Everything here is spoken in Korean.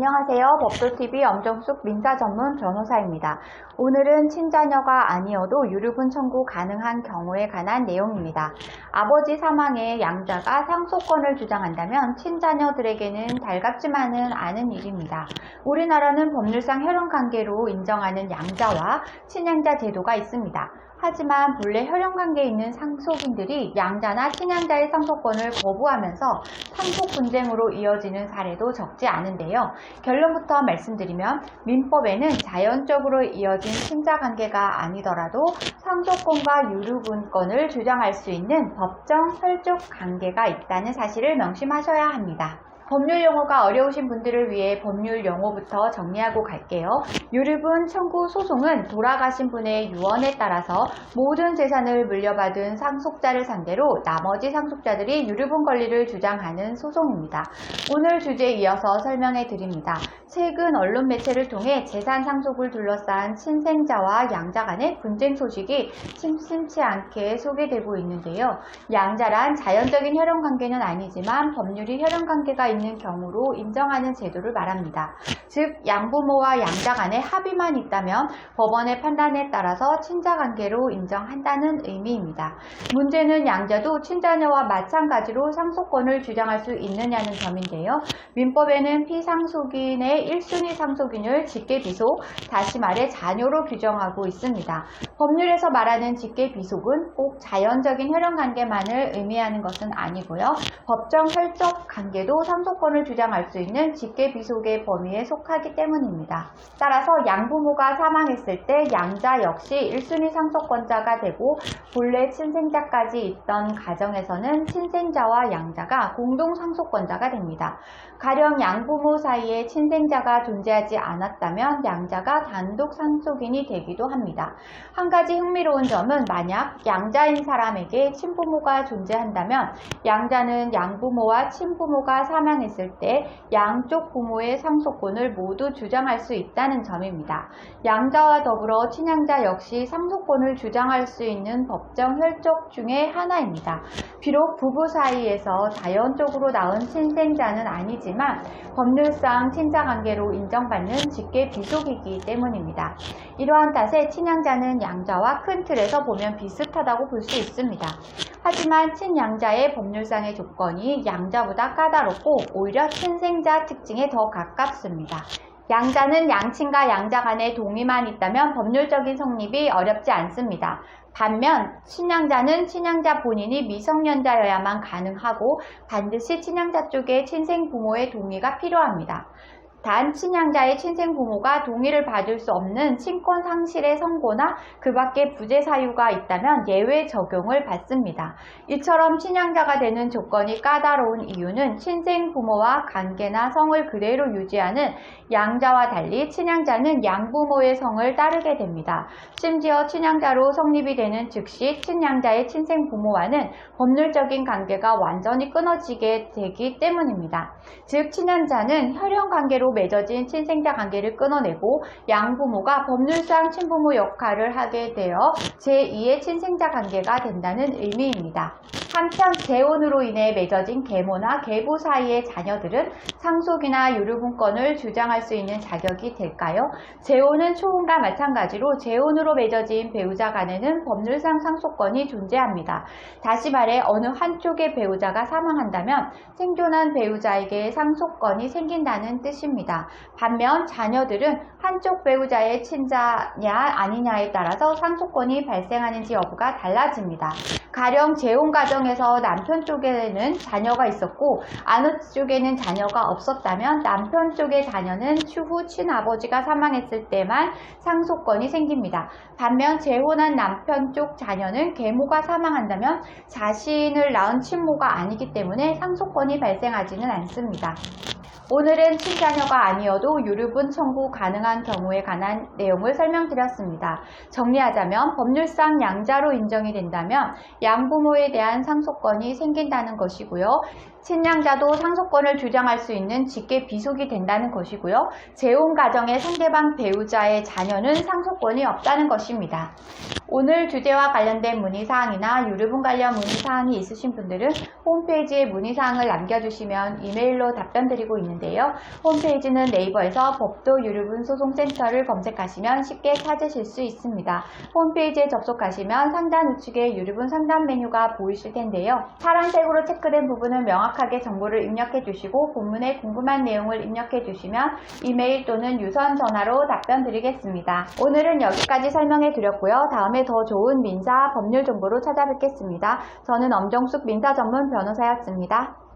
안녕하세요. 법조TV 엄정숙 민사전문 변호사입니다. 오늘은 친자녀가 아니어도 유류분 청구 가능한 경우에 관한 내용입니다. 아버지 사망에 양자가 상속권을 주장한다면 친자녀들에게는 달갑지만은 않은 일입니다. 우리나라는 법률상 혈연관계로 인정하는 양자와 친양자 제도가 있습니다. 하지만 본래 혈연관계에 있는 상속인들이 양자나 친양자의 상속권을 거부하면서 상속 분쟁으로 이어지는 사례도 적지 않은데요. 결론부터 말씀드리면 민법에는 자연적으로 이어진 친자관계가 아니더라도 상속권과 유류분권을 주장할 수 있는 법정 혈족 관계가 있다는 사실을 명심하셔야 합니다. 법률 용어가 어려우신 분들을 위해 법률 용어부터 정리하고 갈게요. 유류분 청구 소송은 돌아가신 분의 유언에 따라서 모든 재산을 물려받은 상속자를 상대로 나머지 상속자들이 유류분 권리를 주장하는 소송입니다. 오늘 주제에 이어서 설명해 드립니다. 최근 언론 매체를 통해 재산 상속을 둘러싼 친생자와 양자 간의 분쟁 소식이 심심치 않게 소개되고 있는데요. 양자란 자연적인 혈연관계는 아니지만 법률이 혈연관계가 있는 경우로 인정하는 제도를 말합니다. 즉 양부모와 양자 간의 합의만 있다면 법원의 판단에 따라서 친자관계로 인정한다는 의미입니다. 문제는 양자도 친자녀와 마찬가지로 상속권을 주장할 수 있느냐는 점인데요. 민법에는 피상속인의 1순위 상속인을 직계비속, 다시 말해 자녀로 규정하고 있습니다. 법률에서 말하는 직계비속은 꼭 자연적인 혈연관계만을 의미하는 것은 아니고요. 법정 혈족 관계도 상속권을 주장할 수 있는 직계비속의 범위에 속하기 때문입니다. 따라서 양부모가 사망했을 때 양자 역시 1순위 상속권자가 되고 본래 친생자까지 있던 가정에서는 친생자와 양자가 공동 상속권자가 됩니다. 가령 양부모 사이에 친생자가 존재하지 않았다면 양자가 단독 상속인이 되기도 합니다. 한 가지 흥미로운 점은 만약 양자인 사람에게 친부모가 존재한다면 양자는 양부모와 친부모가 사망했을 때 양쪽 부모의 상속권을 모두 주장할 수 있다는 점입니다. 양자와 더불어 친양자 역시 상속권을 주장할 수 있는 법정 혈족 중에 하나입니다. 비록 부부 사이에서 자연적으로 낳은 친생자는 아니지만 법률상 친자관계로 인정받는 직계비속이기 때문입니다. 이러한 탓에 친양자는 양자와 큰 틀에서 보면 비슷하다고 볼 수 있습니다. 하지만 친양자의 법률상의 조건이 양자보다 까다롭고 오히려 친생자 특징에 더 가깝습니다. 양자는 양친과 양자 간의 동의만 있다면 법률적인 성립이 어렵지 않습니다. 반면 친양자는 친양자 본인이 미성년자여야만 가능하고 반드시 친양자 쪽의 친생 부모의 동의가 필요합니다. 단 친양자의 친생 부모가 동의를 받을 수 없는 친권 상실의 선고나 그 밖에 부재 사유가 있다면 예외 적용을 받습니다. 이처럼 친양자가 되는 조건이 까다로운 이유는 친생 부모와 관계나 성을 그대로 유지하는 양자와 달리 친양자는 양부모의 성을 따르게 됩니다. 심지어 친양자로 성립이 되는 즉시 친양자의 친생 부모와는 법률적인 관계가 완전히 끊어지게 되기 때문입니다. 즉 친양자는 혈연관계로 맺어진 친생자 관계를 끊어내고 양부모가 법률상 친부모 역할을 하게 되어 제2의 친생자 관계가 된다는 의미입니다. 한편 재혼으로 인해 맺어진 계모나 계부 사이의 자녀들은 상속이나 유류분권을 주장할 수 있는 자격이 될까요? 재혼은 초혼과 마찬가지로 재혼으로 맺어진 배우자 간에는 법률상 상속권이 존재합니다. 다시 말해 어느 한쪽의 배우자가 사망한다면 생존한 배우자에게 상속권이 생긴다는 뜻입니다. 반면 자녀들은 한쪽 배우자의 친자냐 아니냐에 따라서 상속권이 발생하는지 여부가 달라집니다. 가령 재혼 과정에서 남편 쪽에는 자녀가 있었고 아내 쪽에는 자녀가 없었다면 남편 쪽의 자녀는 추후 친아버지가 사망했을 때만 상속권이 생깁니다. 반면 재혼한 남편 쪽 자녀는 계모가 사망한다면 자신을 낳은 친모가 아니기 때문에 상속권이 발생하지는 않습니다. 오늘은 친자녀가 아니어도 유류분 청구 가능한 경우에 관한 내용을 설명드렸습니다. 정리하자면 법률상 양자로 인정이 된다면 양부모에 대한 상속권이 생긴다는 것이고요. 친양자도 상속권을 주장할 수 있는 직계 비속이 된다는 것이고요. 재혼 가정의 상대방 배우자의 자녀는 상속권이 없다는 것입니다. 오늘 주제와 관련된 문의사항이나 유류분 관련 문의사항이 있으신 분들은 홈페이지에 문의사항을 남겨주시면 이메일로 답변드리고 있는데요. 홈페이지는 네이버에서 법도 유류분 소송센터를 검색하시면 쉽게 찾으실 수 있습니다. 홈페이지에 접속하시면 상단 우측에 유류분 상담 메뉴가 보이실 텐데요. 파란색으로 체크된 부분은 명확하게 정보를 입력해 주시고 본문에 궁금한 내용을 입력해 주시면 이메일 또는 유선 전화로 답변 드리겠습니다. 오늘은 여기까지 설명해 드렸고요. 다음에 더 좋은 민사 법률 정보로 찾아뵙겠습니다. 저는 엄정숙 민사 전문 변호사였습니다.